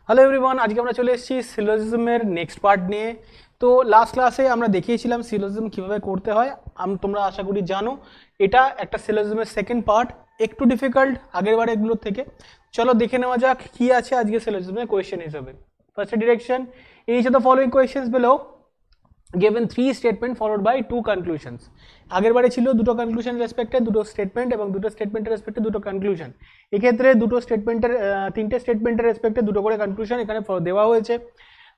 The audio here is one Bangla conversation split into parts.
হ্যালো এভরিওয়ান, আজকে আমরা চলে এসেছি সিলোজিজমের নেক্সট পার্ট নিয়ে। তো লাস্ট ক্লাসে আমরা দেখিয়েছিলাম সিলোজিজম কীভাবে করতে হয়। তোমরা আশা করি জানো। এটা একটা সিলোজিজমের সেকেন্ড পার্ট, একটু ডিফিকাল্ট আগের বারেগুলোর থেকে। চলো দেখে নেওয়া যাক কী আছে আজকে সিলোজিজমের কোয়েশ্চেন হিসেবে। First direction, each of the following questions below given 3 statement followed by 2 conclusions। আগের বারে ছিল দুটো কনক্লুশন রেসপেক্টে দুটো স্টেটমেন্ট এবং দুটো স্টেটমেন্টের রেসপেক্টে দুটো কনক্লুশন। এক্ষেত্রে দুটো স্টেটমেন্টের তিনটে স্টেটমেন্টের রেসপেক্টে দুটো করে কনক্লুশন এখানে দেওয়া হয়েছে।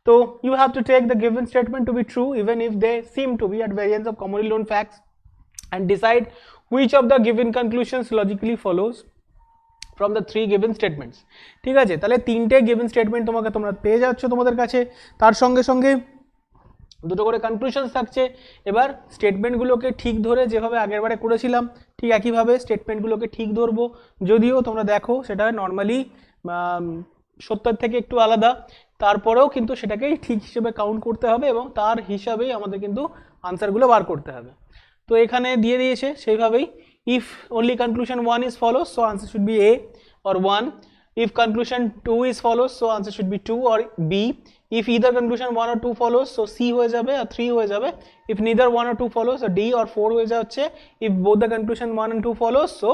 তো you have to take the given statement to be true even if they seem to be at variance of commonly known facts and decide which of the given conclusions logically follows from the 3 given statements। ঠিক আছে, তাহলে তিনটে গিভেন স্টেটমেন্ট তোমরা পেয়ে যাচ্ছ তোমাদের কাছে, তার সঙ্গে সঙ্গে দুটো করে কনক্লুশনস থাকছে। এবার স্টেটমেন্টগুলোকে ঠিক ধরে যেভাবে আগের বারে করেছিলাম ঠিক একইভাবে স্টেটমেন্টগুলোকে ঠিক ধরবো, যদিও তোমরা দেখো সেটা নর্মালি সত্যের থেকে একটু আলাদা, তারপরেও কিন্তু সেটাকেই ঠিক হিসেবে কাউন্ট করতে হবে এবং তার হিসাবেই আমাদের কিন্তু আনসারগুলো বার করতে হবে। তো এখানে দিয়ে দিয়েছে সেইভাবেই, if only conclusion 1 is follows so answer should be A or 1, if conclusion 2 is follows so answer should be 2 or B, if either conclusion 1 or 2 follows so C হয়ে যাবে আর 3 হয়ে যাবে, if neither 1 or 2 follows so D or 4 হয়ে যাচ্ছে, if both the conclusion 1 and 2 follows so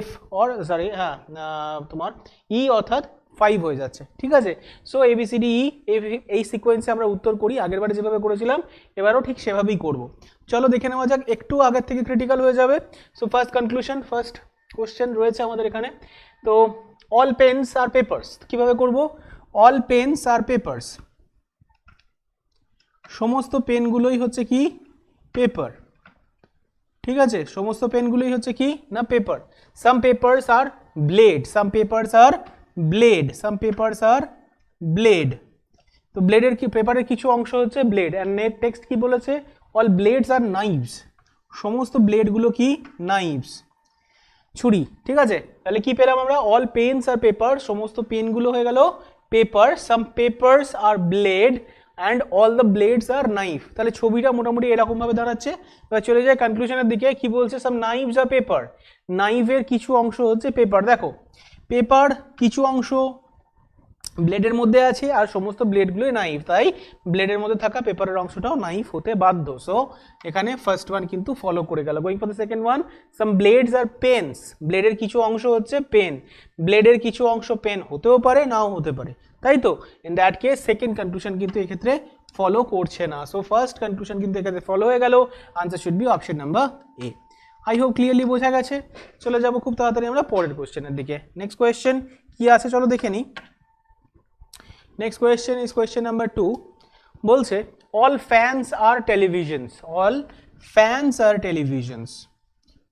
F or sorry তোমার E অর্থাৎ 5 হয়ে যাচ্ছে। ঠিক আছে, সো ABCDE এই সিকোয়েন্সে আমরা উত্তর করি, আগের বারে যেভাবে করেছিলাম এবারও ঠিক সেভাবেই করব। চলো দেখে নেওয়া যাক, একটু আগের থেকে ক্রিটিক্যাল হয়ে যাবে। So first conclusion, first question রয়েছে আমাদের এখানে। তো অল পেন্স আর পেপারস কিভাবে করব? অল পেন্স আর পেপারস, সমস্ত পেনগুলোই হচ্ছে কি পেপার। ঠিক আছে, সমস্ত পেনগুলোই হচ্ছে কি না paper. Some papers are blade, some papers are blade, some papers are blade. তো ব্লেডের কি পেপারের কিছু অংশ হচ্ছে ব্লেড, আর নেট টেক্সট কি বলেছে? অল ব্লেডস আর নাইভস, সমস্ত ব্লেডগুলো কি নাইভস, ছুরি। ঠিক আছে, তাহলে কি পেলাম আমরা? অল পেন্স আর পেপার, সমস্ত পেনগুলো হয়ে গেল paper, some papers are blade and all the blades are knife. তাহলে ছবিটা মোটামুটি এরকমভাবে দাঁড়াচ্ছে। এবার চলে যায় কনক্লুশনের দিকে, কি বলছে? সাম নাইভস আর পেপার, নাইফের কিছু অংশ হচ্ছে পেপার। দেখো পেপার কিছু অংশ ব্লেডের মধ্যে আছে আর সমস্ত ব্লেডগুলোই নাইফ, তাই ব্লেডের মধ্যে থাকা পেপারের অংশটাও নাইফ হতে বাধ্য। সো এখানে ফার্স্ট ওয়ান কিন্তু ফলো করে গেল। Going for the second one, some blades are pens, ব্লেডের কিছু অংশ হচ্ছে পেন, ব্লেডের কিছু অংশ পেন হতেও পারে নাও হতে পারে, তাই তো? In that case second conclusion কিন্তু এক্ষেত্রে ফলো করছে না। সো ফার্স্ট কনক্লুশন কিন্তু এক্ষেত্রে ফলো হয়ে গেল। Answer should be option number A. I hope clearly বোঝা গেছে। চলে যাব খুব তাড়াতাড়ি আমরা পরের কোয়েশ্চেনের দিকে। নেক্সট কোয়েশ্চেন কি আছে চলো দেখে নিই। Next question is question number 2. বলছে all fans are televisions, all fans are televisions,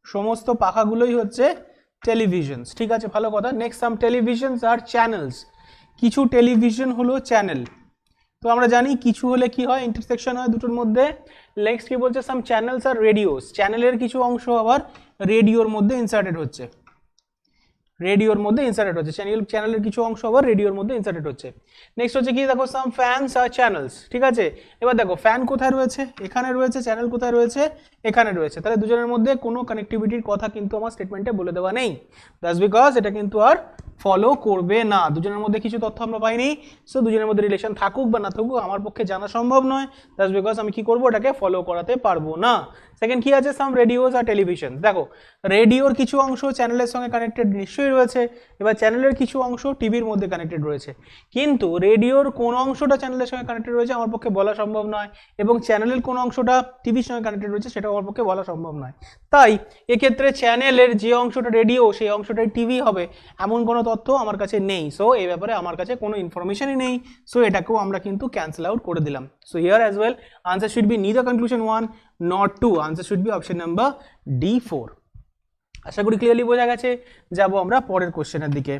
সমস্ত পাখাগুলোই হচ্ছে টেলিভিশনস। ঠিক আছে, ভালো কথা। নেক্সট, সাম টেলিভিশনস আর চ্যানেলস, কিছু টেলিভিশন হলো চ্যানেল। তো আমরা জানি কিছু হলে কি হয়, ইন্টারসেকশন হয় দুটোর মধ্যে। নেক্সট কি বলছে? সাম চ্যানেলস আর রেডিওস, চ্যানেলের কিছু অংশ আবার রেডিওর মধ্যে ইনসার্টেড হচ্ছে, রেডিওর মধ্যে ইনসার্টেড হচ্ছে, চ্যানেলের কিছু অংশ আবার রেডিওর মধ্যে ইনসার্টেড হচ্ছে। নেক্সট হচ্ছে কি দেখো, সাম ফ্যানস আর চ্যানেলস। ঠিক আছে, এবার দেখো ফ্যান কোথায় রয়েছে? এখানে রয়েছে। চ্যানেল কোথায় রয়েছে? এখানে রয়েছে। তাহলে দুজনের মধ্যে কোনো কানেক্টিভিটির কথা কিন্তু আমার স্টেটমেন্টে বলে দেওয়া নেই। দ্যাটস বিকজ এটা কিন্তু আর ফলো করবে না, দুজনের মধ্যে কিছু তথ্য আমরা পাইনি। সো দুজনের মধ্যে রিলেশন থাকুক বা না থাকুক আমার পক্ষে জানা সম্ভব নয়। দ্যাটস বিকজ আমি কি করবো, এটাকে ফলো করাতে পারবো না। সেকেন্ড কি আছে? সাম রেডিওস আর টেলিভিশন। দেখো রেডিওর কিছু অংশ চ্যানেলের সঙ্গে কানেক্টেড নিশ্চয়ই রয়েছে, এবার চ্যানেলের কিছু অংশ টিভির মধ্যে কানেক্টেড রয়েছে, কিন্তু রেডিওর কোন অংশটা চ্যানেলের সঙ্গে কানেক্টেড রয়েছে আমার পক্ষে বলা সম্ভব নয়, এবং চ্যানেলের কোন অংশটা টিভির সঙ্গে কানেক্টেড রয়েছে সেটাও আমার পক্ষে বলা সম্ভব নয়। তাই এক্ষেত্রে চ্যানেলের যে অংশটা রেডিও সেই অংশটাই টিভি হবে এমন কোনো তথ্য আমার কাছে নেই। সো এই ব্যাপারে আমার কাছে কোনো ইনফরমেশনই নেই। সো এটাকেও আমরা কিন্তু ক্যান্সেল আউট করে দিলাম। So here as well answer should B neither conclusion 1 not 2, answer should be option number D4। আশা করি ক্লিয়ারলি বোঝা গেছে। যাব আমরা পরের কোশ্চেনের দিকে।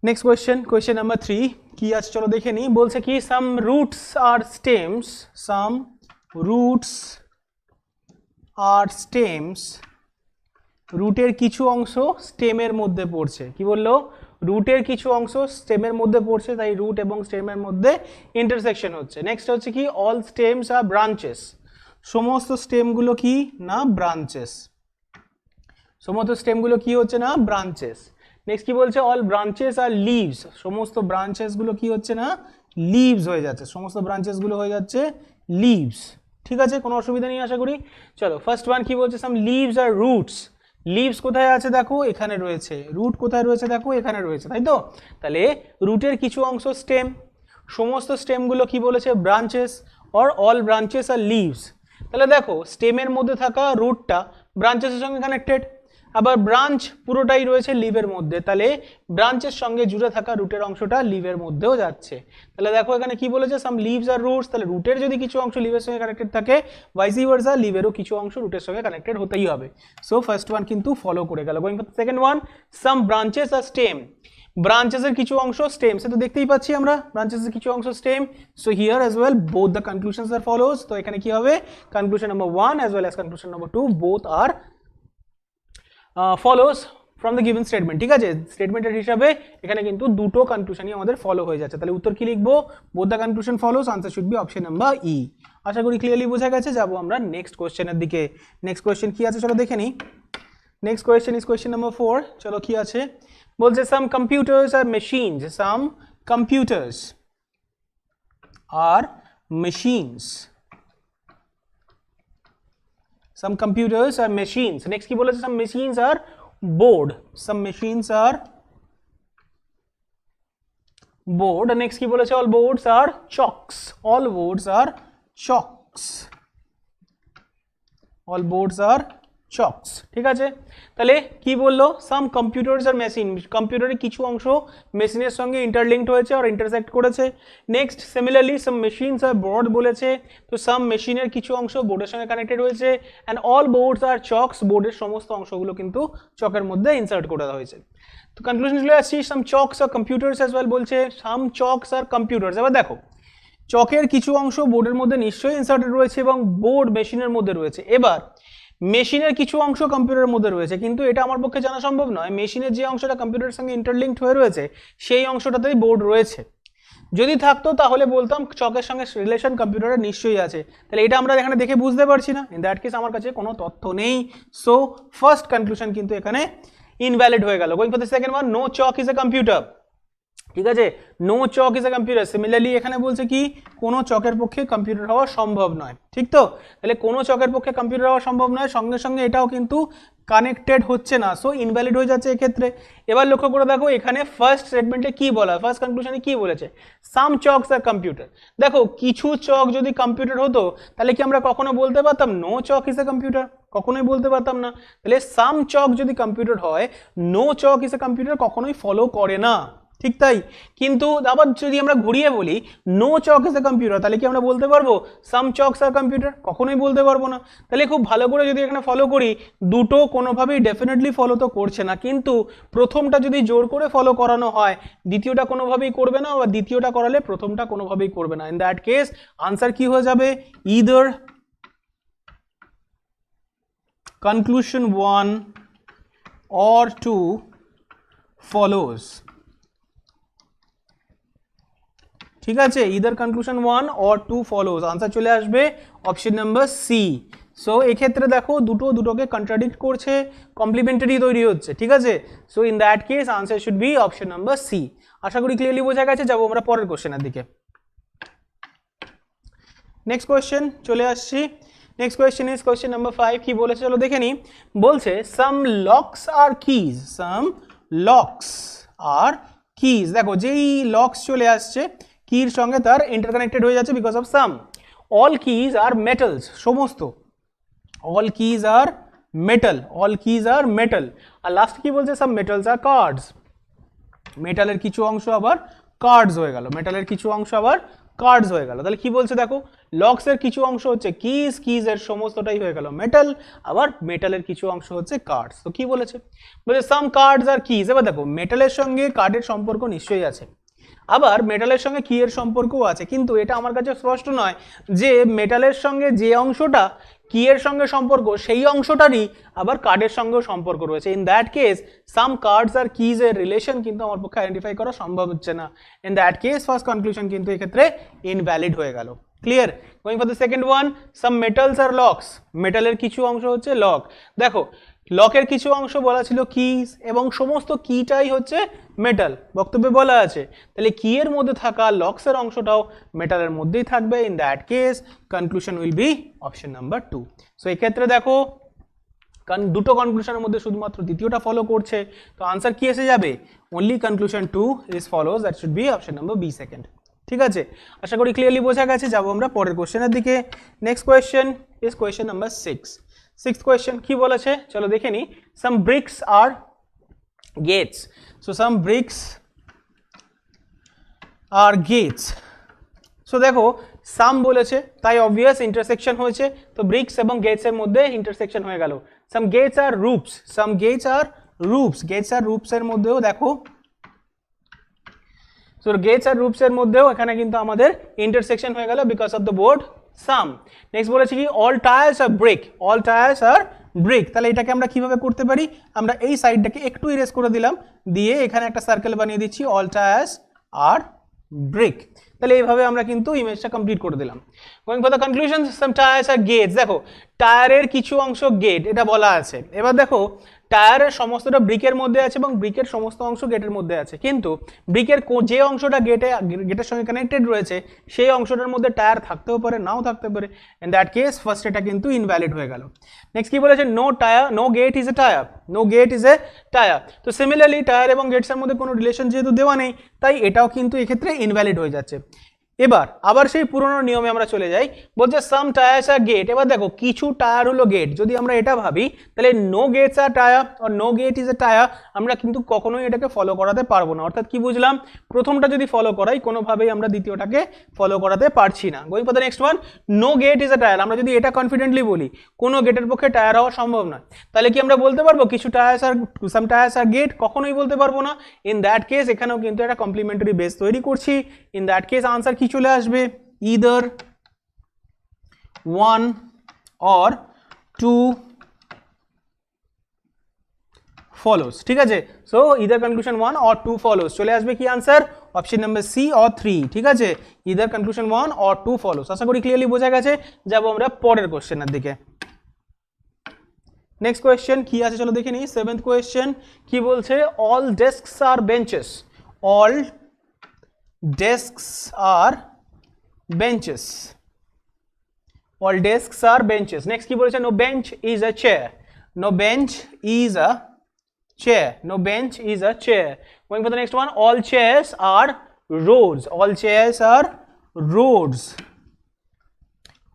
নেক্সট কোয়েশ্চেন, কোয়েশ্চেন নাম্বার 3 কি আছে চলো দেখে নিই। বলছে কি সাম রুটস আর স্টেমস, সাম রুটস আর স্টেমস, রুটের কিছু অংশ স্টেমের মধ্যে পড়ছে। কি বললো? রুটের কিছু অংশ স্টেমের মধ্যে পড়ছে, তাই রুট এবং স্টেমের মধ্যে ইন্টারসেকশন হচ্ছে। নেক্সট হচ্ছে কি অল স্টেমস আর ব্রাঞ্চেস, সমস্ত স্টেমগুলো কি না ব্রাঞ্চেস, সমস্ত স্টেমগুলো কি হচ্ছে না ব্রাঞ্চেস। নেক্সট কি বলছে অল ব্রাঞ্চেস আর লিভস, সমস্ত ব্রাঞ্চেসগুলো কি হচ্ছে না লিভস হয়ে যাচ্ছে, সমস্ত ব্রাঞ্চেসগুলো হয়ে যাচ্ছে লিভস। ঠিক আছে, কোনো অসুবিধা নেই আশা করি। চলো ফার্স্ট ওয়ান কি বলছে সাম লিভস আর রুটস, লিভস কোথায় আছে দেখো এখানে রয়েছে, রুট কোথায় রয়েছে দেখো এখানে রয়েছে, তাই তো? তাহলে রুটের কিছু অংশ স্টেম, সমস্ত স্টেমগুলো কি বলেছে branches, or all branches are leaves. তাহলে দেখো স্টেমের মধ্যে থাকা রুটটা ব্রাঞ্চেসের সঙ্গে কানেক্টেড, আবার ব্রাঞ্চ পুরোটাই রয়েছে লিভের মধ্যে, তাহলে ব্রাঞ্চের সঙ্গে জুড়ে থাকা রুটের অংশটা লিভের মধ্যেও যাচ্ছে। তাহলে দেখো এখানে কি বলেছে সাম লিভস আর রুটস, তাহলে রুটের যদি কিছু অংশ লিভের সঙ্গে কানেক্টেড থাকে ভাইসি ভার্সা লিভেরও কিছু অংশ রুটের সঙ্গে কানেক্টেড হতেই হবে। সো ফার্স্ট ওয়ান কিন্তু ফলো করে গেল। Going for second one some branches are stem, ব্রাঞ্চেসের কিছু অংশ স্টেম, সে তো দেখতেই পাচ্ছি আমরা ব্রাঞ্চেসের কিছু অংশ stem. So here as well both the conclusions are follows, তো এখানে কি হবে conclusion number 1 as well as conclusion number 2 both are follows from the given statement. ঠিক আছে, স্টেটমেন্টের হিসাবে এখানে কিন্তু দুটো কনক্লুশনই আমাদের ফলো হয়ে যাচ্ছে। তাহলে উত্তর কি লিখবো both the conclusion follows, answer should be option number E. আশা করি ক্লিয়ারলি বোঝা গেছে। যাবো আমরা নেক্সট কোশ্চেনের দিকে। নেক্সট কোশ্চেন কি আছে চলো দেখে নিই। Next question is question number 4। চলো কি আছে বলছে some computers are machines, some computers are machines, some computers are machines. Next কি বলেছে some machines are board, some machines are board. Next কি বলেছে all boards are chalks, all boards are chalks, all boards are chalks. ঠিক আছে, তাহলে কি বললো সাম কম্পিউটার্স আর মেশিন, কম্পিউটারের কিছু অংশ মেশিনের সঙ্গে ইন্টারলিঙ্কড হয়েছে আর ইন্টারসেক্ট করেছে। নেক্সট সিমিলারলি সাম মেশিনস আর বোর্ড বলেছে, তো সাম মেশিনের কিছু অংশ বোর্ডের সঙ্গে কানেক্টেড হয়েছে, and all boards are chalks, বোর্ডের সমস্ত অংশগুলো কিন্তু চকের মধ্যে ইনসার্ট করা হয়েছে। তো কনক্লুশন চলে আসছি সাম চকস আর কম্পিউটার্স অ্যাজ ওয়েল বলছে, সাম চকস আর কম্পিউটার্স। এবার দেখো চকের কিছু অংশ বোর্ডের মধ্যে নিশ্চয়ই ইনসার্টেড রয়েছে এবং বোর্ড মেশিনের মধ্যে রয়েছে। এবার মেশিনের কিছু অংশ কম্পিউটারের মধ্যে রয়েছে, কিন্তু এটা আমার পক্ষে জানা সম্ভব নয় মেশিনের যে অংশটা কম্পিউটারের সঙ্গে ইন্টারলিঙ্কড হয়ে রয়েছে সেই অংশটাতেই বোর্ড রয়েছে। যদি থাকতো তাহলে বলতাম চকের সঙ্গে রিলেশন কম্পিউটারের নিশ্চয়ই আছে, তাহলে এটা আমরা এখানে দেখে বুঝতে পারছি না। ইন দ্যাট কেস আমার কাছে কোনো তথ্য নেই। সো ফার্স্ট কনক্লুশন কিন্তু এখানে ইনভ্যালিড হয়ে গেল। Going for the second one, no chalk is a computer. ঠিক আছে, no chalk is a computer. Similarly এখানে বলছে কি কোনো চকের পক্ষে কম্পিউটার হওয়া সম্ভব নয়। ঠিক তো, তাহলে কোনো চকের পক্ষে কম্পিউটার হওয়া সম্ভব নয়, সঙ্গে সঙ্গে এটাও কিন্তু কানেক্টেড হচ্ছে না, সো ইনভ্যালিড হয়ে যাচ্ছে এক্ষেত্রে। এবার লক্ষ্য করে দেখো এখানে ফার্স্ট স্টেটমেন্টে কি বলা, ফার্স্ট কনক্লুশনে কি বলেছে সাম চকস আর কম্পিউটার। দেখো কিছু চক যদি কম্পিউটার হতো তাহলে কি আমরা কখনো বলতে পারতাম no chalk is a computer? কখনোই বলতে পারতাম না। তাহলে সাম চক যদি কম্পিউটার হয়, no chalk is a computer কখনোই ফলো করে না। ঠিক তাই, কিন্তু আবার যদি আমরা ঘুরিয়ে বলি no chalk is a computer, তাহলে কি আমরা বলতে পারবো সাম চকস আর কম্পিউটার? কখনোই বলতে পারবো না। তাহলে খুব ভালো করে যদি এখানে ফলো করি, দুটো কোনোভাবেই ডেফিনেটলি ফলো তো করছে না, কিন্তু প্রথমটা যদি জোর করে ফলো করানো হয় দ্বিতীয়টা কোনোভাবেই করবে না, বা দ্বিতীয়টা করালে প্রথমটা কোনোভাবেই করবে না। ইন দ্যাট কেস আনসার কি হয়ে যাবে, ইদার কনক্লুশন 1 or 2 follows। ঠিক আছে, either conclusion 1 or 2 follows, answer চলে আসবে অপশন নাম্বার সি। সো এক্ষেত্রে দেখো দুটোকে কন্ট্রাডিক্ট করছে, কমপ্লিমেন্টারি তৈরি হচ্ছে। ঠিক আছে, so in that case answer should be option number C. আশা করি ক্লিয়ারলি বোঝা গেছে। যাবো আমরা পরের কোশ্চেনের দিকে। নেক্সট কোয়েশ্চেন চলে আসছি। Next question is question number 5। কি বলেছে চলো দেখে নিই। বলছে সাম লক্স আর কিজ, সাম লক্স আর কিজ। দেখো যেই লক্স চলে আসছে কির সঙ্গে তার ইন্টারকানেক্টেড হয়ে যাচ্ছে because of some. All keys are metals, সমস্ত all keys are metal, all keys are metal. আর লাস্ট কি বলছে সাম মেটালস আর কার্ডস, মেটালের কিছু অংশ আবার কার্ডস হয়ে গেল, মেটালের কিছু অংশ আবার কার্ডস হয়ে গেল। তাহলে কি বলছে দেখো লক্সের কিছু অংশ হচ্ছে কিজ, কিজের সমস্তটাই হয়ে গেল মেটাল, আবার মেটালের কিছু অংশ হচ্ছে কার্ডস। তো কি বলেছে বলছে সাম কার্ডস আর কিজ। এবার দেখো মেটালের সঙ্গে কার্ডের সম্পর্ক নিশ্চয়ই আছে, আবার মেটালের সঙ্গে কি এর সম্পর্কও আছে, কিন্তু এটা আমার কাছে স্পষ্ট নয় যে মেটালের সঙ্গে যে অংশটা কি এর সঙ্গে সম্পর্ক সেই অংশটারই আবার কার্ডের সঙ্গেও সম্পর্ক রয়েছে। In that case some cards are keys এর রিলেশন কিন্তু আমার পক্ষে আইডেন্টিফাই করা সম্ভব হচ্ছে না। In that case first conclusion কিন্তু এক্ষেত্রে ইনভ্যালিড হয়ে গেল। Clear? Going for the second one, some metals are locks, মেটালের কিছু অংশ হচ্ছে লক। দেখো লকের কিছু অংশ বলা ছিল কিজ এবং সমস্ত কিটাই হচ্ছে মেটাল, বক্তব্যে বলা আছে। তাহলে কি এর মধ্যে থাকা লকসের অংশটাও মেটালের মধ্যেই থাকবে। In that case conclusion will be option number 2। So এই ক্ষেত্রে দেখো কারণ দুটো কনক্লুশনের মধ্যে শুধুমাত্র দ্বিতীয়টা ফলো করছে, তো আনসার কি এসে যাবে? Only conclusion 2 is follows, that should be option number B second. ঠিক আছে, আশা করি ক্লিয়ারলি বোঝা গেছে। যাবো আমরা পরের কোশ্চেনের দিকে। Next question is question number 6। Six question কি বলেছে চলো দেখে নিই। সাম ব্রিক্স আর গেটস, সো সাম ব্রিক্স আর গেটস। সো দেখো সাম বলেছে তাই অবভিয়াস ইন্টারসেকশন হয়েছে, তো ব্রিক্স এবং গেটস এর মধ্যে ইন্টারসেকশন হয়ে গেল। সাম গেটস আর রুপস, সাম গেটস আর রুপস, গেটস আর রুপস এর মধ্যেও দেখো, সো গেটস আর রুপস এর মধ্যেও এখানে কিন্তু আমাদের ইন্টারসেকশন হয়ে গেল because of the board some. Next বলেছে কি অল টায়ার্স আর ব্রেক, অল টায়ার্স আর ব্রেক। তাহলে এটাকে আমরা কিভাবে করতে পারি? আমরা এই সাইডটাকে একটু ইরেজ করে দিলাম, দিয়ে এখানে একটা সার্কেল বানিয়ে দিচ্ছি অল টায়ার্স আর ব্রেক। তাহলে এইভাবে আমরা কিন্তু ইমেজটা কমপ্লিট করে দিলাম। Going for the conclusion, some tires are gates. দেখো টায়ারের কিছু অংশ গেট এটা বলা আছে। এবার দেখো টায়ারের সমস্তটা ব্রিকের মধ্যে আছে এবং ব্রিকের সমস্ত অংশ গেটের মধ্যে আছে, কিন্তু ব্রিকের যে অংশটা গেটের সঙ্গে কানেক্টেড রয়েছে সেই অংশটার মধ্যে টায়ার থাকতেও পারে নাও থাকতে পারে। ইন দ্যাট কেস ফার্স্ট এটা কিন্তু ইনভ্যালিড হয়ে গেল। নেক্সট কি বলেছে? No tire, no gate is a tire, no gate is a tire. তো সিমিলারলি টায়ার এবং গেটসের মধ্যে কোনো রিলেশন যেহেতু দেওয়া নেই, তাই এটাও কিন্তু এক্ষেত্রে ইনভ্যালিড হয়ে যাচ্ছে। এবার আবার সেই পুরনো নিয়মে আমরা চলে যাই, বলছে সাম টায়ার্স আর গেট। এবার দেখো কিছু টায়ার হলো গেট, যদি আমরা এটা ভাবি তাহলে নো গেটস আর টায়ার আর no gate is a tire আমরা কিন্তু কখনোই এটাকে ফলো করাতে পারবো না। অর্থাৎ কি বুঝলাম? প্রথমটা যদি ফলো করাই কোনোভাবেই আমরা দ্বিতীয়টাকে ফলো করাতে পারছি না। Going for the next one, no gate is a tire. আমরা যদি এটা কনফিডেন্টলি বলি কোনো গেটের পক্ষে টায়ার হওয়া সম্ভব নয়, তাহলে কি আমরা বলতে পারবো কিছু টায়ার্স আর সাম টায়ার্স আর গেট? কখনোই বলতে পারবো না। ইন দ্যাট কেস এখানেও কিন্তু একটা কমপ্লিমেন্টারি বেস তৈরি করছি। ইন দ্যাট কেস আনসার কি চলে আসবে? either 1 or 2 follows। ঠিক আছে, so either conclusion 1 or 2 follows চলে আসবে কি answer? Option number C or 3। ঠিক আছে, either conclusion 1 or 2 follows। আশা করি ক্লিয়ারলি বোঝা গেছে। যাব আমরা পরের কোশ্চেনের দিকে। নেক্সট কোয়েশ্চেন কি আছে চলো দেখে নিই। সেভেন্থ কোয়েশ্চেন কি বলছে? All ডেস্কস R benches, all ডেস্কস R benches, all desks are benches। next কি বলেছে? no bench is a chair, no bench is a chair, no bench is a chair। going for the next one, all chairs are roads, all chairs are roads,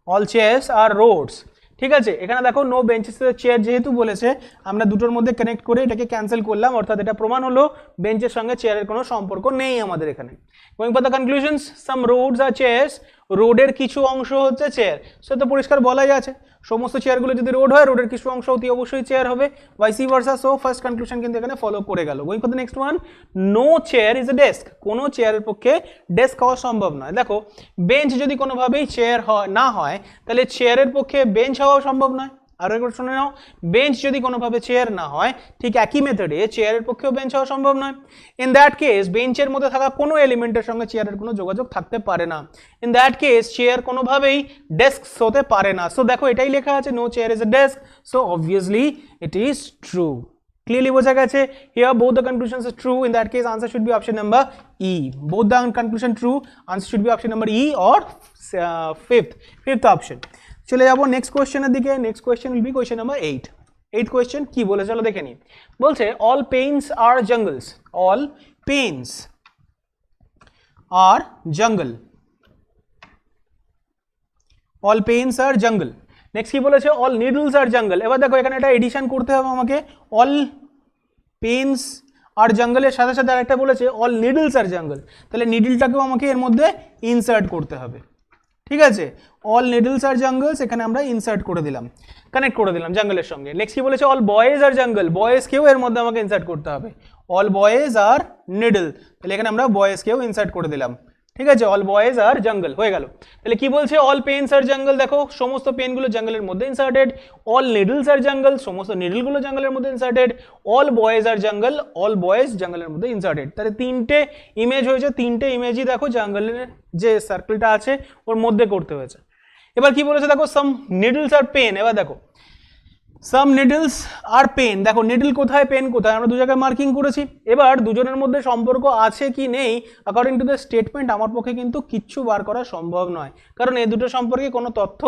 all chairs are roads। ঠিক আছে, এখানে দেখো নো বেঞ্চেস চেয়ার যেহেতু বলেছে আমরা দুটোর মধ্যে কানেক্ট করে এটাকে ক্যান্সেল করলাম, অর্থাৎ এটা প্রমাণ হলো বেঞ্চের সঙ্গে চেয়ারের কোনো সম্পর্ক নেই আমাদের এখানে। Going for the conclusions, some roads are chairs, রোডের কিছু অংশ হচ্ছে চেয়ার। সে তো পরিষ্কার বলাই আছে, সমস্ত চেয়ারগুলো যদি রোড হয় রোডের কিছু অংশ অতি অবশ্যই চেয়ার হবে, vice versa. So first conclusion কিন্তু এখানে ফলো করে গেল। Going for the next one, no chair is a desk, কোনো চেয়ারের পক্ষে ডেস্ক হওয়া সম্ভব নয়। দেখো বেঞ্চ যদি কোনোভাবেই চেয়ার না হয় তাহলে চেয়ারের পক্ষে বেঞ্চ হওয়া সম্ভব নয়। আর একবার শুনে নাও, বেঞ্চ যদি কোনোভাবে চেয়ার না হয় ঠিক একই মেথডে চেয়ারের পক্ষেও বেঞ্চ হওয়া সম্ভব নয়। ইন দ্যাট কেস বেঞ্চের মধ্যে থাকা কোনো এলিমেন্টের সঙ্গে চেয়ারের কোনো যোগাযোগ থাকতে পারে না। ইন দ্যাট কেস চেয়ার কোনোভাবেই ডেস্ক হতে পারে না। সো দেখো এটাই লেখা আছে no chair is a desk, so obviously it is true. Clearly বোঝা গেছে? Here both the conclusions are true. In that case answer should be option number E. Both the conclusion true, answer should be option number E or fifth option। চলে যাব নেক্সট কোয়েশ্চেনের দিকে। Next question will be question number 8। 8th question কি বলে চলো দেখে নিই। বলছে অল পেইনস আর জঙ্গলস, অল পেইনস আর জঙ্গল, অল পেইনস আর জঙ্গল। নেক্সট কি বলেছে? অল নিডলস আর জঙ্গল। এবার দেখো এখানে একটা এডিশন করতে হবে আমাকে, অল পেইনস আর জঙ্গলের সাথে সাথে আরেকটা বলেছে অল নিডলস আর জঙ্গল, তাহলে নিডলটাকেও আমাকে এর মধ্যে ইনসার্ট করতে হবে। ঠিক আছে, অল নিডলস আর জঙ্গলস এখানে আমরা ইনসার্ট করে দিলাম, কানেক্ট করে দিলাম জঙ্গলের সঙ্গে। নেক্সট কি বলেছে? অল বয়েজ আর জঙ্গল, বয়েজকেও এর মধ্যে আমাকে ইনসার্ট করতে হবে, অল বয়েজ আর নিডল, তাহলে এখানে আমরা বয়েজকেও ইনসার্ট করে দিলাম। ঠিক আছে, অল বয়েজ আর জঙ্গল হয়ে গেল। তাহলে কি বলছে? অল পেনস আর জঙ্গল, দেখো সমস্ত পেনগুলো জঙ্গলের মধ্যে ইনসার্টেড। অল নিডলস আর জঙ্গল, সমস্ত নিডলগুলো জঙ্গলের মধ্যে ইনসার্টেড। অল বয়েজ আর জঙ্গল, অল বয়েজ জঙ্গলের মধ্যে ইনসার্টেড। তাহলে তিনটে ইমেজ হয়েছে, তিনটে ইমেজই দেখো জঙ্গলের যে সার্কেলটা আছে ওর মধ্যে করতে হয়েছে। এবার কি বলেছে দেখো, সাম নিডলস আর পেন। এবার দেখো সাম নিডলস আর পেন, দেখো নিডল কোথায় পেন কোথায় আমরা দু জায়গায় মার্কিং করেছি। এবার দুজনের মধ্যে সম্পর্ক আছে কি নেই অ্যাকর্ডিং টু দ্য স্টেটমেন্ট আমার পক্ষে কিন্তু কিচ্ছু বার করা সম্ভব নয়, কারণ এই দুটো সম্পর্কে কোনো তথ্য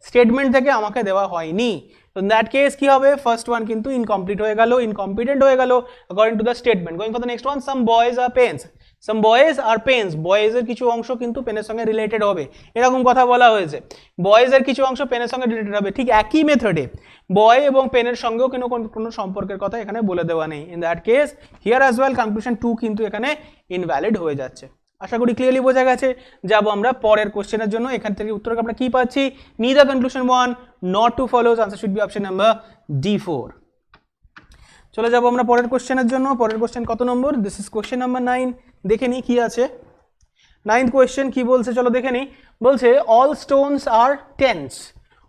স্টেটমেন্ট থেকে আমাকে দেওয়া হয়নি। তো দ্যাট কেস কি হবে, ফার্স্ট ওয়ান কিন্তু ইনকমপ্লিট হয়ে গেল, ইনকম্পিটেন্ট হয়ে গেল according to the statement. Going for the next one, some boys are pens, some boys are pens, বয়েজের কিছু অংশ কিন্তু পেনের সঙ্গে রিলেটেড হবে, এরকম কথা বলা হয়েছে। বয়েজের কিছু অংশ পেনের সঙ্গে রিলেটেড হবে, ঠিক একই মেথডে বয় এবং পেনের সঙ্গেও কিন্তু কোনো সম্পর্কের কথা এখানে বলে দেওয়া নেই। In that case here as well conclusion 2 কিন্তু এখানে ইনভ্যালিড হয়ে যাচ্ছে। আশা করি ক্লিয়ারলি বোঝা গেছে। যাব আমরা পরের কোশ্চেনের জন্য। এখান থেকে উত্তর আমরা কি পাচ্ছি, neither conclusion 1 not to follows, answer should be option number D4। চলে যাব আমরা পরের কোশ্চেনের জন্য। পরের কোশ্চেন কত নম্বর, দিস ইজ কোশ্চেন নাম্বার 9। দেখে নিই কি আছে। 9th কোশ্চেন কি বলছে চলো দেখে নিই। বলছে all stones are tens,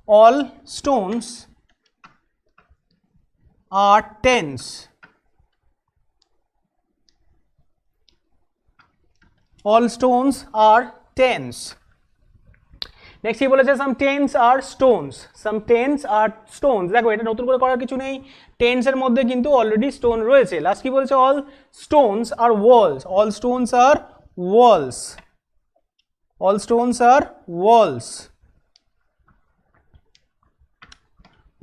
all stones are tens, all stones are tens। Next কি বলেছে, some tens are stones, some tens are stones। দেখো এটা নতুন করে করার কিছু নেই, টেন্স এর মধ্যে কিন্তু অলরেডি স্টোন রয়েছে। লাস্ট কি বলছে, all stones are walls, all stones are walls, all stones are walls,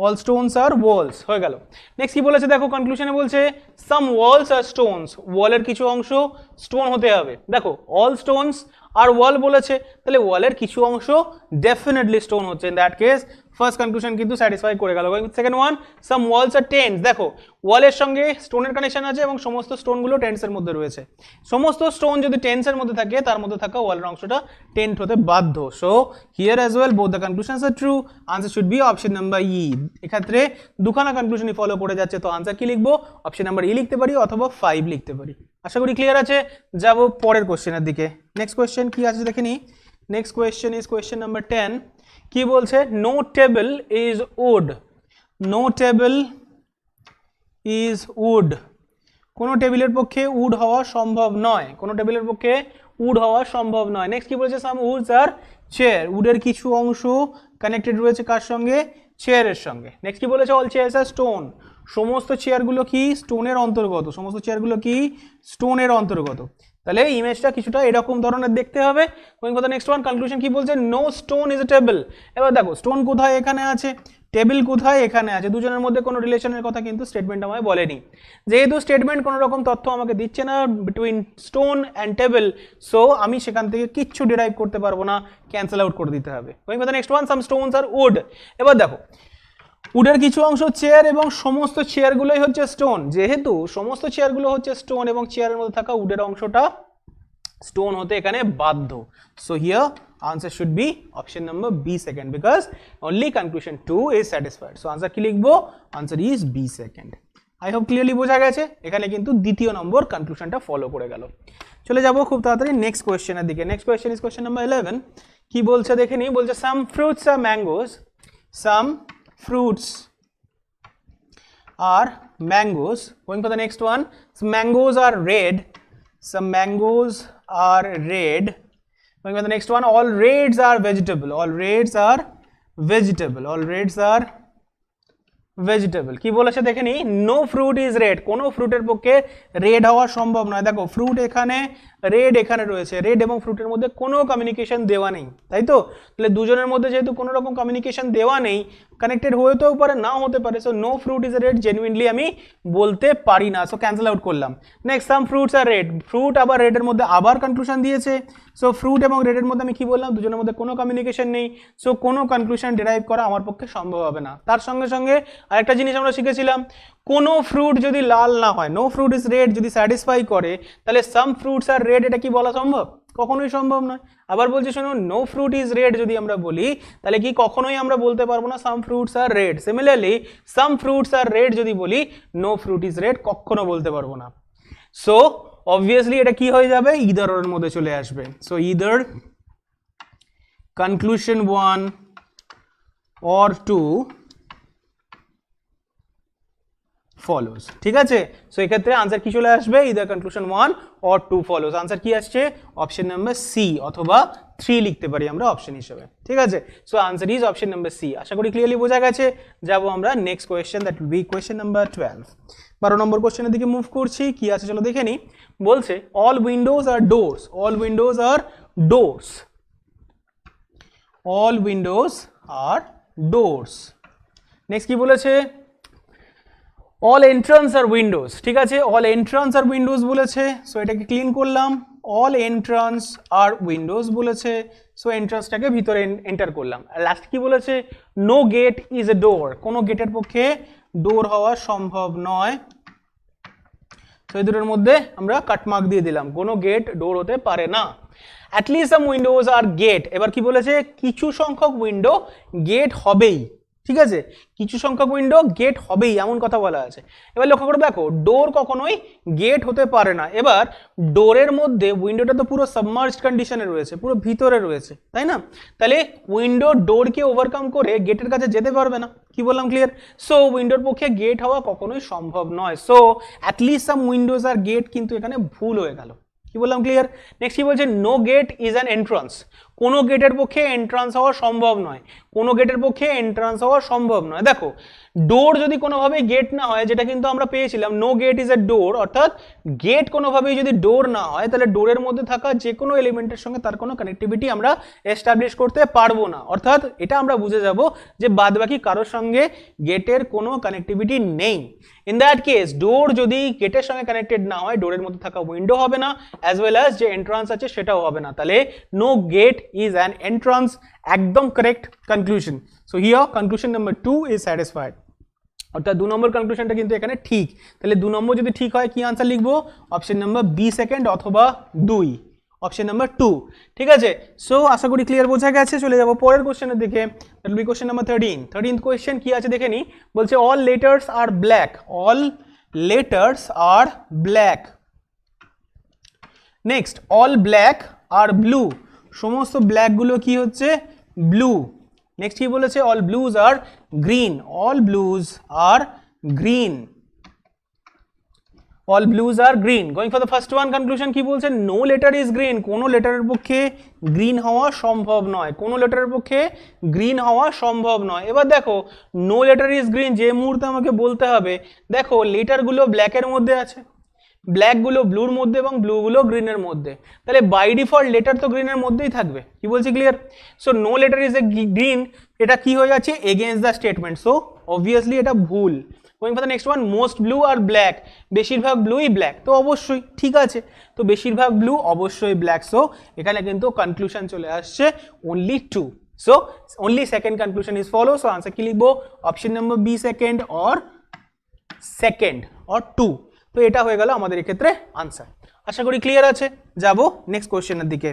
all stones are walls হয়ে গেল। নেক্সট কি বলেছে দেখো, কনক্লুশনে বলছে some walls are stones, ওয়ালের কিছু অংশ স্টোন হতে হবে। দেখো all stones আর ওয়াল বলেছে, তাহলে ওয়ালের কিছু অংশ ডেফিনেটলি স্টোন হচ্ছে। In that case first conclusion কিন্তু স্যাটিসফাই করে গেল। সেকেন্ড ওয়ান, সাম ওয়ালস আর টেন্স, দেখো ওয়ালের সঙ্গে স্টোনের কানেকশন আছে এবং সমস্ত স্টোনগুলো টেন্সের মধ্যে রয়েছে। সমস্ত স্টোন যদি টেন্সের মধ্যে থাকে তার মধ্যে থাকা ওয়ালের অংশটা টেন্ট হতে বাধ্য। So here as well both the conclusions are true, answer should be option number E. এক্ষেত্রে দুখানা কনক্লুশনই ফলো করে যাচ্ছে, তো আনসার কি লিখবো, অপশন নাম্বার ই লিখতে পারি অথবা 5 লিখতে পারি। আশা করি ক্লিয়ার আছে। যাব পরের কোশ্চেনের দিকে। নেক্সট কোশ্চেন কি আছে দেখে নিই। Next question is question number 10। কি বলছে, no table is wood, no table is wood, কোনো টেবিলের পক্ষে উড হওয়া সম্ভব নয়, কোনো টেবিলের পক্ষে উড হওয়া সম্ভব নয়। নেক্সট কি বলেছে, সাম উডস আর চেয়ার, উডের কিছু অংশ কানেক্টেড রয়েছে কার সঙ্গে, চেয়ারের সঙ্গে। নেক্সট কি বলেছে, অল চেয়ারস আর স্টোন, সমস্ত চেয়ারগুলো কি স্টোনের অন্তর্গত, সমস্ত চেয়ারগুলো কি স্টোনের অন্তর্গত। তাহলে ইমেজটা কিছুটা এরকম ধরনের দেখতে হবে। Going for the next one, conclusion কি বলছে, no stone is a table. এবার দেখো স্টোন কোথায়, এখানে আছে, টেবিল কোথায়, এখানে আছে, দুজনের মধ্যে কোনো রিলেশনের কথা কিন্তু স্টেটমেন্ট আমায় বলেনি। যেহেতু স্টেটমেন্ট কোনো রকম তথ্য আমাকে দিচ্ছে না between stone and table, so আমি সেখান থেকে কিচ্ছু ডিরাইভ করতে পারবো না, ক্যান্সেল আউট করে দিতে হবে। Going for the next one, some stones are wood. এবার দেখো উডের কিছু অংশ চেয়ার এবং সমস্ত চেয়ারগুলোই হচ্ছে স্টোন, যেহেতু সমস্ত চেয়ারগুলো হচ্ছে স্টোন এবং চেয়ারের মধ্যে থাকা উডের অংশটা স্টোন হতে এখানে বাধ্য। So here answer should be option number B second, because only conclusion 2 is satisfied. So answer কি লিখবো, answer is B second. I hope clearly বোঝা গেছে। এখানে কিন্তু দ্বিতীয় নম্বর কনক্লুশনটা ফলো করে গেল। চলে যাব খুব তাড়াতাড়ি নেক্সট কোয়েশ্চেনের দিকে। Next question is question number 11। কি বলছে দেখে নিই। বলছে সাম ফ্রুটস আর ম্যাঙ্গোস, সাম fruits are mangoes. Going for the next one, some mangoes are red, some mangoes are red. Going for the next one, all reds are vegetable, all reds are vegetable, all reds are vegetable. কি বলেছে দেখে নি, নো ফ্রুট ইজ রেড, কোনো ফ্রুটের পক্ষে রেড হওয়া সম্ভব নয়। দেখো ফ্রুট এখানে, রেড এখানে রয়েছে, রেড এবং ফ্রুটের মধ্যে কোনো কমিউনিকেশন দেওয়া নেই, তাই তো। তাহলে দুজনের মধ্যে যেহেতু কোনো রকম কমিউনিকেশন দেওয়া নেই, কানেক্টেড হতেও পারে নাও হতে পারে, so no fruit is red genuinely আমি বলতে পারি না, সো ক্যান্সেল আউট করলাম। Next, some fruits are red, fruit আবার রেডের মধ্যে আবার কনক্লুশন দিয়েছে, সো ফ্রুট এবং রেডের মধ্যে আমি কি বললাম, দুজনের মধ্যে কোনো কমিউনিকেশন নেই, সো কোনো কনক্লুশন ডিরাইভ করা আমার পক্ষে সম্ভব হবে না। তার সঙ্গে সঙ্গে আরেকটা জিনিস আমরা শিখেছিলাম, কোনো ফ্রুট যদি লাল না হয়, নো ফ্রুট ইজ রেড যদি স্যাটিসফাই করে, তাহলে সাম ফ্রুটস আর রেড এটা কি বলা সম্ভব, কখনোই সম্ভব নয়। আবার বলছি শোনো, নো ফ্রুট ইজ রেড যদি আমরা বলি, তাহলে কি কখনোই আমরা বলতে পারবো না সাম fruits are red. Similarly some fruits are red যদি বলি, নো ফ্রুট ইজ রেড কখনো বলতে পারবো না। সো অবভিয়াসলি এটা কি হয়ে যাবে, ইদার ওর মধ্যে চলে আসবে। So either conclusion 1 or 2 follows. ঠিক আছে, সো এক্ষেত্রে আনসার কি চলে আসবে, either conclusion 1 or 2 follows. Answer কি আসছে, অপশন নাম্বার সি অথবা 3 লিখতে পারি আমরা অপশন হিসেবে। ঠিক আছে, so answer is option number C. আশা করি ক্লিয়ারলি বোঝা গেছে। যাব আমরা next question, that will be question number 12। 12 নম্বর কোয়েশ্চেনের দিকে মুভ করছি। কি আছে চলো দেখে নিই। বলছে all windows are doors, all windows are doors, all windows are doors. Next কি বলেছে, অল এন্ট্রান্স আর উইন্ডোজ। ঠিক আছে, অল এন্ট্রান্স আর উইন্ডোজ বলেছে, সো এটাকে ক্লিন করলাম। অল এন্ট্রান্স আর উইন্ডোজ বলেছে, সো এন্ট্রান্সটাকে ভিতরে এন্টার করলাম। আর লাস্ট কি বলেছে, নো গেট ইজ এ ডোর, কোনো গেটের পক্ষে ডোর হওয়া সম্ভব নয়। তো এই দুটোর মধ্যে আমরা কাটমার্ক দিয়ে দিলাম, কোনো গেট ডোর হতে পারে না। অ্যাটলিস্ট সাম উইন্ডোজ আর গেট, এবার কি বলেছে, কিছু সংখ্যক উইন্ডো গেট হবেই। ঠিক আছে, কিছু সংখ্যক উইন্ডো গেট হবেই, এমন কথা বলা আছে। এবার লক্ষ্য করে দেখো, ডোর কখনোই গেট হতে পারে না। এবার ডোরের মধ্যে উইন্ডোটা তো পুরো সাবমার্জড কন্ডিশনে রয়েছে, পুরো ভিতরে রয়েছে, তাই না? তাহলে উইন্ডো ডোরকে ওভারকাম করে গেটের কাছে যেতে পারবে না। কি বললাম, ক্লিয়ার? সো উইন্ডোর পক্ষে গেট হওয়া কখনোই সম্ভব নয়। সো অ্যাটলিস্ট সাম উইন্ডোজ আর গেট কিন্তু এখানে ভুল হয়ে গেল। কি বললাম, ক্লিয়ার? নেক্সট কি বলছে, no gate is an entrance, কোনো গেটের পক্ষে এন্ট্রান্স হওয়া সম্ভব নয়, কোনো গেটের পক্ষে এন্ট্রান্স হওয়া সম্ভব নয়। দেখো, ডোর যদি কোনোভাবে গেট না হয়, যেটা কিন্তু আমরা পেয়েছিলাম, নো গেট ইজ এ ডোর, অর্থাৎ গেট কোনোভাবেই যদি ডোর না হয়, তাহলে ডোরের মধ্যে থাকা যে কোনো এলিমেন্টের সঙ্গে তার কোনো কানেক্টিভিটি আমরা এস্টাবলিশ করতে পারবো না। অর্থাৎ এটা আমরা বুঝে যাব যে বাদবাকি কারোর সঙ্গে গেটের কোনো কানেক্টিভিটি নেই। ইন দ্যাট কেস, ডোর যদি গেটের সঙ্গে কানেক্টেড না হয়, ডোরের মধ্যে থাকা উইন্ডো হবে না, অ্যাজ ওয়েল অ্যাজ যে এন্ট্রান্স আছে সেটাও হবে না। তাহলে no gate is an entrance, একদম correct conclusion. So here conclusion number 2 is satisfied, অর্থাৎ 2 নম্বর কনক্লুশনটা কিন্তু এখানে ঠিক। তাহলে 2 নম্বর যদি ঠিক হয়, কি আনসার লিখবো, অপশন নাম্বার বি সেকেন্ড অথবা 2, অপশন নাম্বার 2। ঠিক আছে, সো আশা করি ক্লিয়ার বোঝা গেছে। চলে যাবো পরের কোশ্চেনের দিকে, that will be question number 13। 13th question কি আছে দেখে নি। বলছে all letters are black, all letters are black. Next, all black are blue, সমস্ত ব্ল্যাকগুলো কি হচ্ছে, ব্লু। নেক্সট কি বলেছে, all blues are green, all blues are green, all blues are green. Going for the first one conclusion, কি বলছে, নো লেটার ইজ গ্রিন, কোনো লেটারের পক্ষে গ্রিন হওয়া সম্ভব নয়, কোনো লেটারের পক্ষে গ্রিন হওয়া সম্ভব নয়। এবার দেখো, নো লেটার ইজ গ্রিন যে মুহূর্তে আমাকে বলতে হবে, দেখো লেটারগুলো ব্ল্যাকের মধ্যে আছে, ব্ল্যাকগুলো ব্লুর মধ্যে এবং ব্লুগুলো গ্রিনের মধ্যে, তাহলে বাই ডিফল্ট লেটার তো গ্রিনের মধ্যেই থাকবে। কি বলছি, clear? So no letter is a green, এটা কি হয়ে যাচ্ছে, against the statement, so obviously এটা ভুল। Going for the next one, most blue are black, বেশিরভাগ ব্লুই ব্ল্যাক, তো অবশ্যই ঠিক আছে, তো বেশিরভাগ ব্লু অবশ্যই ব্ল্যাক। সো এখানে কিন্তু কনক্লুশন চলে আসছে only 2, so only second conclusion is follow. So answer কি লিখবো, option number B second or 2। তো এটা হয়ে গেল আমাদের এক্ষেত্রে আনসার। আশা করি ক্লিয়ার আছে। যাব নেক্সট কোয়েশ্চেনের দিকে।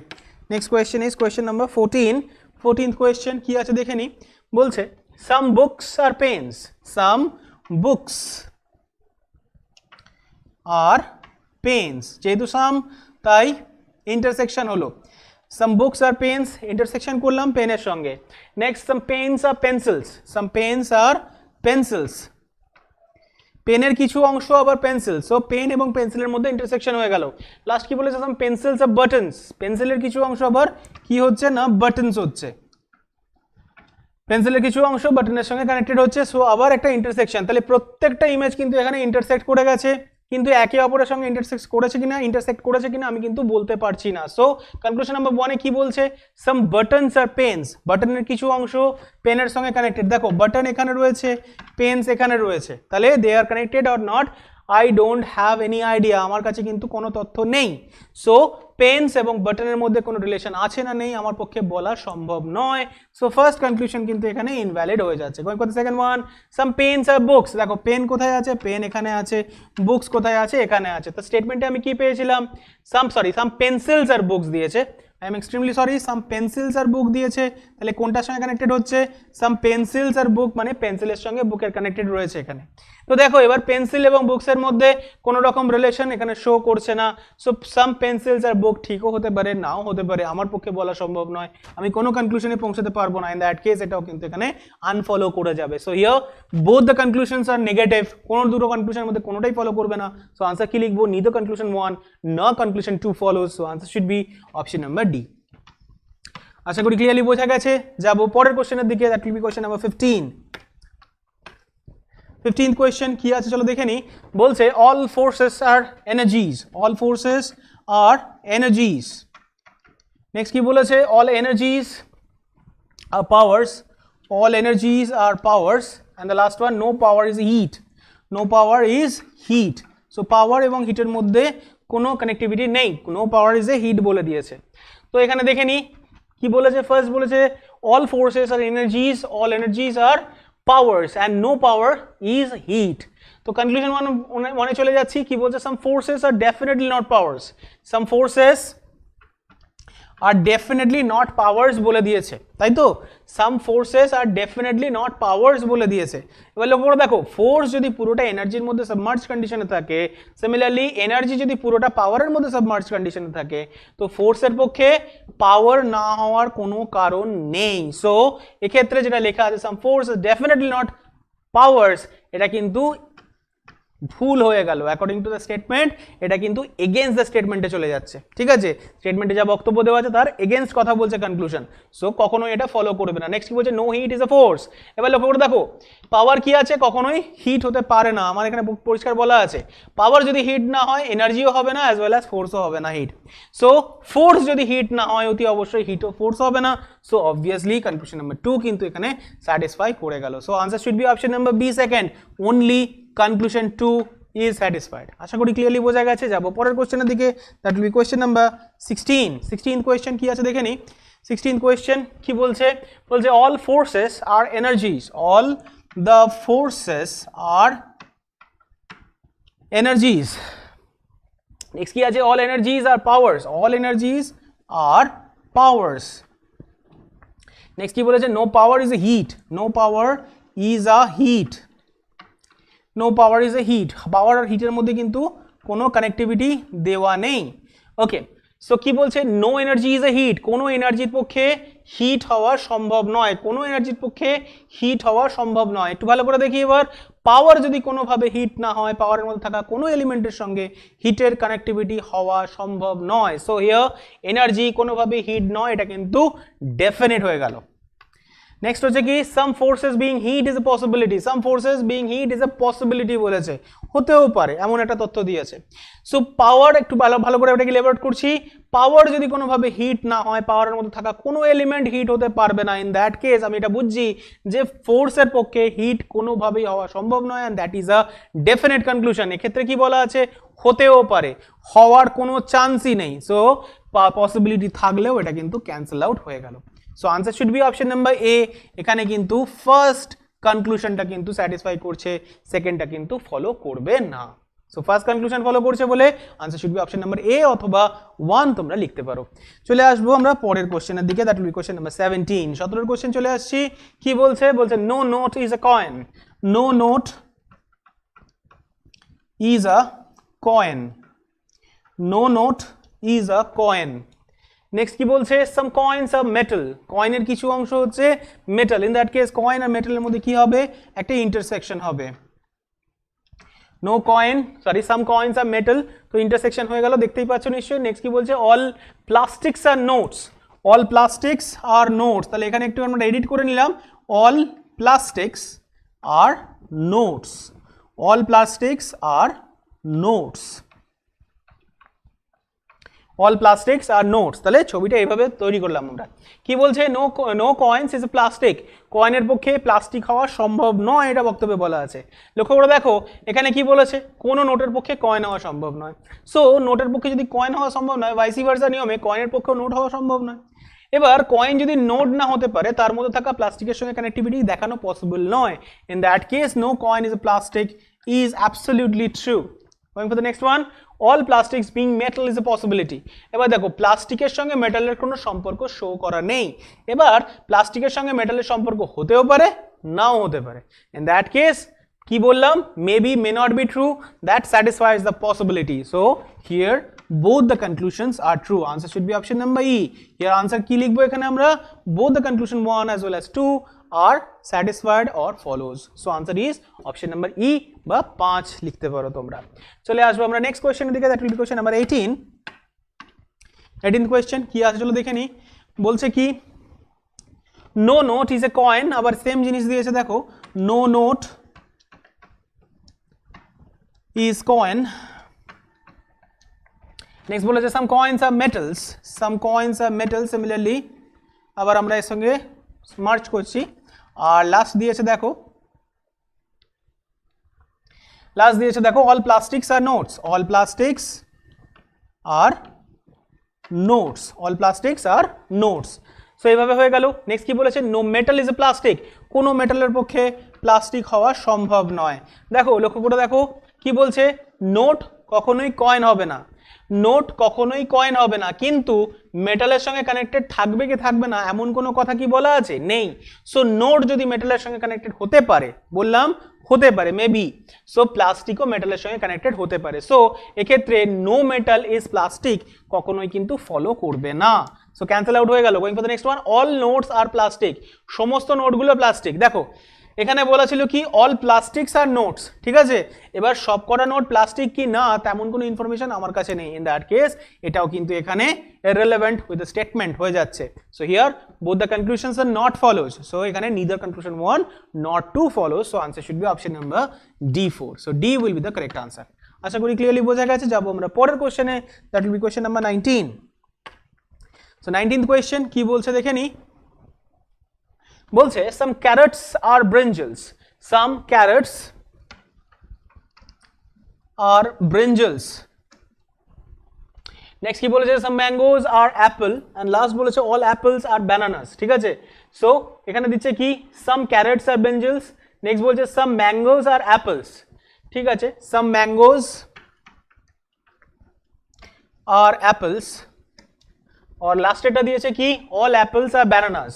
Next question is question number 14। 14th question কি আছে দেখে নি। বলছে some books are pens, some books are pens, যেহেতু সাম তাই ইন্টারসেকশন হলো, some books are pens intersection করলাম পেনের সঙ্গে। Next some pens are pencils, some pens are pencils, পেনের কিছু অংশ আবার পেন্সিল, সো পেন এবং পেন্সিলের মধ্যে ইন্টারসেকশন হয়ে গেল। লাস্ট কি বলেছে, সাম পেন্সিলস আর বাটনস, পেন্সিলের কিছু অংশ আবার কি হচ্ছে না, বাটনস হচ্ছে, পেন্সিলের কিছু অংশ বাটনের সঙ্গে কানেক্টেড হচ্ছে, সো আবার একটা ইন্টারসেকশন। তাহলে প্রত্যেকটা ইমেজ কিন্তু এখানে ইন্টারসেক্ট করে গেছে, কিন্তু একে অপরের সঙ্গে ইন্টারসেক্ট করেছে কিনা আমি কিন্তু বলতে পারছি না। সো কনক্লুশন নাম্বার 1 এ কি বলছে, সাম বাটনস আর পেনস, বাটনের কিছু অংশ পেনের সঙ্গে কানেক্টেড। দেখো বাটন এখানে রয়েছে, পেনস এখানে রয়েছে, তাহলে they are connected or not, I don't have any idea, আমার কাছে কিন্তু কোনো তথ্য নেই। সো পেন্স এবং বাটনের মধ্যে কোনো রিলেশন আছে না নেই আমার পক্ষে বলা সম্ভব নয়। সো ফার্স্ট কনক্লুশন কিন্তু এখানে ইনভ্যালিড হয়ে যাচ্ছে। Going for the second one, some pens are books, দেখো পেন কোথায় আছে, পেন এখানে আছে, বুকস কোথায় আছে, এখানে আছে। তো স্টেটমেন্টে আমি কি পেয়েছিলাম, সাম পেন্সিলস আর বুকস দিয়েছে, I am extremely sorry, some pencils are book দিয়েছে, তাহলে কোনটার সঙ্গে কানেক্টেড হচ্ছে, সাম পেন্সিলস আর বুক মানে পেন্সিলের সঙ্গে বুকের কানেক্টেড রয়েছে এখানে। তো দেখো এবার পেন্সিল এবং বুকসের মধ্যে কোনো রকম রিলেশন এখানে শো করছে না, সো সাম পেন্সিলস আর বুক ঠিকও হতে পারে নাও হতে পারে, আমার পক্ষে বলা সম্ভব নয়, আমি কোনো কনক্লুশনে পৌঁছাতে পারবো না, ইন দ্যাট কেস এটাও কিন্তু এখানে আনফলো করে যাবে। So here both the conclusions are negative, কোনো দুটো কনক্লুশনের মধ্যে কোনোটাই ফলো করবে না, সো আনসার কি লিখবো, neither conclusion 1 nor conclusion 2 follows, so answer should be option number D. আশা করি ক্লিয়ারলি বোঝা গেছে। যাব পরের কোশ্চেনের দিকে, that will be question number 15। 15th question কি আছে চলো দেখে নি। বলছে all forces are energies, all forces are energies। Next কি বলেছে, all energies are powers, all energies are powers, and the last one no power is heat, no power is heat। So power এবং হিটের মধ্যে কোনো কানেক্টিভিটি নেই, no power is a heat বলে দিয়েছে। তো এখানে দেখে নি কি বলেছে, ফার্স্ট বলেছে all forces are energies, all energies are powers and no power is heat. তো কনক্লুশন মনে চলে যাচ্ছি, কি বলছে, some forces are definitely not powers, some forces are definitely not powers বলে দিয়েছে, তাই তো, some forces are definitely not powers বলে দিয়েছে। এবার লক্ষ্য করে দেখো, ফোর্স যদি পুরোটা এনার্জির মধ্যে সাবমার্জ কন্ডিশনে থাকে, সিমিলারলি এনার্জি যদি পুরোটা পাওয়ারের মধ্যে সাবমার্জ কন্ডিশনে থাকে, তো ফোর্সের পক্ষে পাওয়ার না হওয়ার কোনো কারণ নেই। সো এক্ষেত্রে যেটা লেখা আছে সাম ফোর্স ডেফিনেটলি নট পাওয়ার্স, এটা কিন্তু ভুল হয়ে গেল অ্যাকর্ডিং টু দ্য স্টেটমেন্ট, এটা কিন্তু এগেইনস্ট দ্য স্টেটমেন্টে চলে যাচ্ছে, ঠিক আছে, স্টেটমেন্টে যা বক্তব্য দেওয়া আছে তার এগেইনস্ট কথা বলছে কনক্লুশন, সো কখনোই এটা ফলো করবে না। নেক্সট কি বলছে, no heat is a force. এবার লক্ষ্য করে দেখো, পাওয়ার কি আছে, কখনোই হিট হতে পারে না, আমার এখানে পরিষ্কার বলা আছে, পাওয়ার যদি হিট না হয় এনার্জিও হবে না, অ্যাজ ওয়েল অ্যাজ ফোর্সও হবে না হিট। সো ফোর্স যদি হিট না হয় অতি অবশ্যই হিটও ফোর্স হবে না, সো অবভিয়াসলি কনক্লুশন নাম্বার 2 কিন্তু এখানে স্যাটিসফাই করে গেল। So answer should be option number B second, only conclusion 2 is satisfied। আশা করি ক্লিয়ারলি বোঝা গেছে। যাব পরের কোশ্চেনের দিকে, that will be question number 16। 16th question কি আছে দেখে নি। 16th কোশ্চেন কি বলছে, বলছে all forces are energies, all the forces are energies। Next কি আছে, all energies are powers, all energies are powers। Next কি বলেছে, no power is a heat, no power is a heat, no power is a heat, power আর হিটের মধ্যে কিন্তু কোনো কানেক্টিভিটি দেওয়া নেই। ওকে, সো কি বলছে, no energy is a heat, কোনো এনার্জির পক্ষে হিট হওয়া সম্ভব নয়, কোনো এনার্জির পক্ষে হিট হওয়া সম্ভব নয়। একটু ভালো করে দেখি এবার, পাওয়ার যদি কোনোভাবে হিট না হয়, পাওয়ারের মধ্যে থাকা কোনো এলিমেন্টের সঙ্গে হিটের কানেক্টিভিটি হওয়া সম্ভব নয়। সো হিয়ার এনার্জি কোনোভাবে হিট নয়, এটা কিন্তু ডেফিনেট হয়ে গেল। নেক্সট হচ্ছে কি, some forces being heat is a possibility, some forces being heat is a possibility বলেছে, হতেও পারে এমন একটা তথ্য দিয়েছে। সো পাওয়ার, একটু ভালো করে এটাকে লেবারেট করছি, পাওয়ার যদি কোনোভাবে হিট না হয়, পাওয়ারের মধ্যে থাকা কোনো এলিমেন্ট হিট হতে পারবে না, ইন দ্যাট কেস আমি এটা বুঝছি যে ফোর্সের পক্ষে হিট কোনোভাবেই হওয়া সম্ভব নয়, and that is a definite conclusion. এক্ষেত্রে কি বলা আছে, হতেও পারে, হওয়ার কোনো চান্সই নেই, সো পসিবিলিটি থাকলেও এটা কিন্তু ক্যান্সেল আউট হয়ে গেল। So answer should be option number A. এখানে কিন্তু ফার্স্ট কনক্লুশনটা কিন্তু স্যাটিসফাই করছে, সেকেন্ডটা কিন্তু ফলো করবে না। সো ফার্স্ট কনক্লুশন ফলো করছে বলে answer should be option number A অথবা 1 তোমরা লিখতে পারো। চলে আসবো আমরা পরের কোশ্চেনের দিকে, that will be question number 17। 17 question চলে আসছি, কি বলছে, বলছে no note is a coin, no note is a coin, no note is a coin. Next কি বলছে, সাম কয়েনস আর মেটাল, কয়েনের কিছু অংশ হচ্ছে metal, in that case coin আর মেটালের মধ্যে কি হবে, একটা ইন্টারসেকশন হবে। No coin, sorry, some coins are metal, তো ইন্টারসেকশন হয়ে গেল, দেখতেই পাচ্ছ নিশ্চয়ই। নেক্সট কি বলছে, all plastics are notes, all plastics are notes, তাহলে এখানে একটু আমরা এডিট করে নিলাম, all plastics are notes, all plastics are notes, all plastics are notes, তাহলে ছবিটা এইভাবে তৈরি করলাম আমরা। কি বলছে, no coins is a plastic, কয়েনের পক্ষে প্লাস্টিক হওয়া সম্ভব নয়, এটা বক্তব্যে বলা আছে। লক্ষ্য করে দেখো এখানে কি বলেছে, কোনো নোটের পক্ষে কয়েন হওয়া সম্ভব নয়। সো নোটের পক্ষে যদি কয়েন হওয়া সম্ভব নয়, ভাইসি ভার্সা নিয়মে কয়েনের পক্ষেও নোট হওয়া সম্ভব নয়। এবার কয়েন যদি নোট না হতে পারে, তার মধ্যে থাকা প্লাস্টিকের সঙ্গে কানেক্টিভিটি দেখানো পসিবল নয়, in that case no coin is a plastic is absolutely true. Going for the next one, all plastics being metal is a possibility. এবার দেখো প্লাস্টিকের সঙ্গে মেটালের কোনো সম্পর্ক শো করা নেই। এবার প্লাস্টিকের সঙ্গে মেটালের সম্পর্ক হতেও পারে নাও হতে পারে। ইন দ্যাট কেস কি বললাম, maybe may not be true, that স্যাটিসফাইজ the possibility. So here both the conclusions are true. Answer should be option number E. Here answer কি লিখবো এখানে আমরা, both the conclusion 1 as well as 2 are satisfied or follows. So answer is option number E বা 5 লিখতে পারো তোমরা। চলে আসবো আমরা নেক্সট কোয়েশ্চেনের দিকে, that will be question number 18. 18th question কি আছে চলো দেখে নি। বলছে কি no note is a coin, আবার সেম জিনিস দিয়েছে দেখো, no note is coin. Next বলেছে some coins are metals, some coins are metals similarly, আবার আমরা এর সঙ্গে মার্চ করছি। আর লাস্ট দিয়েছে দেখো, লাস্ট দিয়েছে দেখো all plastics are notes, all plastics are notes, all plastics are notes. So এইভাবে হয়ে গেল। নেক্সট কি বলেছে, no metal is a plastic, কোনো মেটালের পক্ষে প্লাস্টিক হওয়া সম্ভব নয়। দেখো লক্ষ্য করে দেখো কি বলছে, নোট কখনোই কয়েন হবে না, নোট কখনোই কয়েন হবে না, কিন্তু মেটালের সঙ্গে কানেক্টেড থাকবে কি থাকবে না এমন কোনো কথা কি বলা আছে, নেই। সো নোট যদি মেটালের সঙ্গে কানেক্টেড হতে পারে, বললাম হতে পারে মেবি, সো প্লাস্টিকও মেটালের সঙ্গে কানেক্টেড হতে পারে। সো এক্ষেত্রে নো মেটাল ইজ প্লাস্টিক কখনোই কিন্তু ফলো করবে না। সো ক্যান্সেল আউট হয়ে গেল। Going for the next one, all notes are plastic, সমস্ত নোটগুলো প্লাস্টিক। দেখো এখানে বলা ছিল কি অল প্লাস্টিক্স আর নোটস, ঠিক আছে। এবার সব কটা নোট প্লাস্টিক কি না তেমন কোনো ইনফরমেশন আমার কাছে নেই। ইন দ্যাট কেস এটাও কিন্তু এখানে irrelevant উইথ দ্য স্টেটমেন্ট হয়ে যাচ্ছে। So here both the conclusions are not follows. So এখানে neither conclusion 1 not 2 follows. So answer should be option number D4. So D will be the correct answer. আশা করি ক্লিয়ারলি বোঝা গেছে। যাবো আমরা পরের কোশ্চেনে, that will be question number 19. So 19th question কি বলছে দেখে নি। বলছে some carrots are brinjals, some carrots are brinjals. Next কি বলেছে, some mangoes are apple, and last বলেছে all apples are bananas, ঠিক আছে। সো এখানে দিচ্ছে কি some carrots are brinjals, next বলছে some mangoes are apples, ঠিক আছে, some mangoes are apples, और লাস্ট এটা দিয়েছে কি all apples are bananas,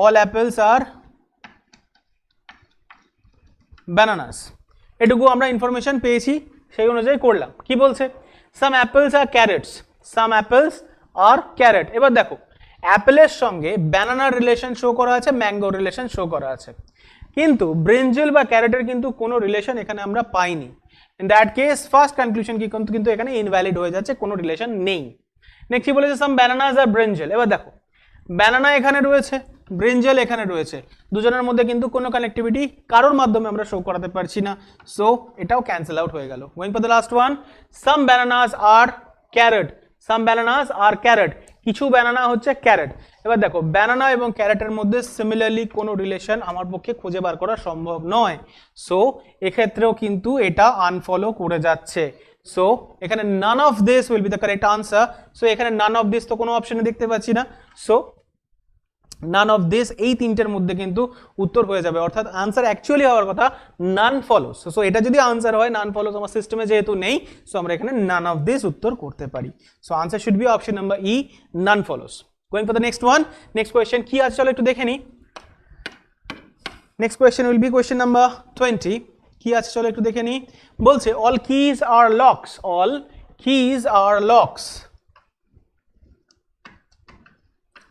all apples are bananas। এটুকু আমরা ইনফরমেশন পেয়েছি, সেই অনুযায়ী করলাম। কি বলছে, some apples are carrots, some apples are carrot। এবার দেখো অ্যাপেলের সঙ্গে ব্যানানার রিলেশন শো করা আছে, ম্যাঙ্গোর রিলেশন শো করা আছে, কিন্তু ব্রিঞ্জল বা ক্যারেটের কিন্তু কোনো রিলেশন এখানে আমরা পাইনি। In that case first conclusion কি কিন্তু এখানে ইনভ্যালিড হয়ে যাচ্ছে, কোনো রিলেশন নেই। নেক্সট কি বলেছে, some bananas are brinjal। এবার দেখো ব্যানানা এখানে রয়েছে, ব্রিঞ্জল এখানে রয়েছে, দুজনের মধ্যে কিন্তু কোনো কানেক্টিভিটি কারোর মাধ্যমে আমরা শো করাতে পারছি না। সো এটাও ক্যান্সেল আউট হয়ে গেল। Going for the last one, some bananas are carrot, some bananas are carrot, কিছু ব্যানানা হচ্ছে ক্যারট। এবার দেখো ব্যানানা এবং ক্যারটের মধ্যে সিমিলারলি কোনো রিলেশন আমার পক্ষে খুঁজে বার করা সম্ভব নয়। সো এক্ষেত্রেও কিন্তু এটা আনফলো করে যাচ্ছে। সো এখানে none of this will be the correct answer. So এখানে নান অফ দিস তো কোনো অপশনে দেখতে পাচ্ছি না। সো নান অফ দিস, এই তিনটের মধ্যে কিন্তু উত্তর হয়ে যাবে, অর্থাৎ আনসার অ্যাকচুয়ালি হওয়ার কথা নান ফলোস। সো এটা যদি আনসার হয়, নান ফলোস আমার সিস্টেমে যেহেতু নেই, সো আমরা এখানে নান অফ দিস উত্তর করতে পারি। So answer should be option number E, none follows. Going for the next one, next question কি আছে চলো একটু দেখে নিই। Next question will be question number 20। কি আছে চলো একটু দেখে নিই। বলছে all keys are locks, all keys are locks,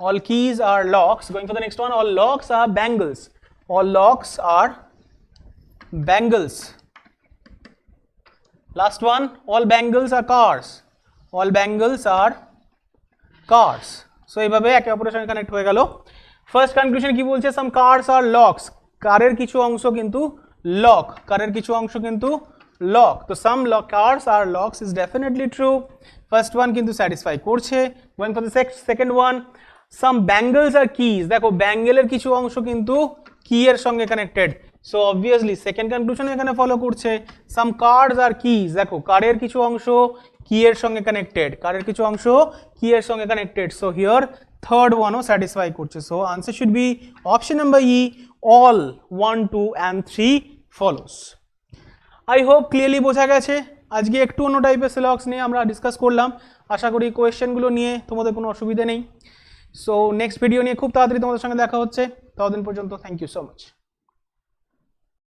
all keys are locks. Going for the next one, all locks are bangles, all locks are bangles. Last one, all bangles are cars, all bangles are cars. So এইভাবে একে অপরের সঙ্গে কানেক্ট হয়ে গেল। ফার্স্ট কনক্লুশন কি বলছে, some cars are locks, কারের কিছু অংশ কিন্তু লক, কারের কিছু অংশ কিন্তু লক। তো some cars are locks is definitely true. First one কিন্তু স্যাটিসফাই করছে। Going for the second one, some bangles are keys, দেখো ব্যাঙ্গেলের কিছু অংশ কিন্তু কি এর সঙ্গে connected. So obviously second conclusion এখানে ফলো করছে। সাম কার্ডস আর কিজ, দেখো কার্ডের কিছু অংশ কি এর সঙ্গে কানেক্টেড, কার্ডের কিছু অংশ কি এর সঙ্গে কানেক্টেড। সো হিয়ার থার্ড ওয়ানও স্যাটিসফাই করছে। So answer should be option number E, all 1, 2 and 3 follows. I hope clearly বোঝা গেছে। আজকে একটু অন্য টাইপের সিলেবাস নিয়ে আমরা ডিসকাস করলাম। আশা করি কোয়েশ্চেনগুলো নিয়ে তোমাদের কোনো অসুবিধা নেই। সো নেক্সট ভিডিও নিয়ে খুব তাড়াতাড়ি তোমাদের সঙ্গে দেখা হচ্ছে। ততদিন পর্যন্ত থ্যাংক ইউ সো মাচ।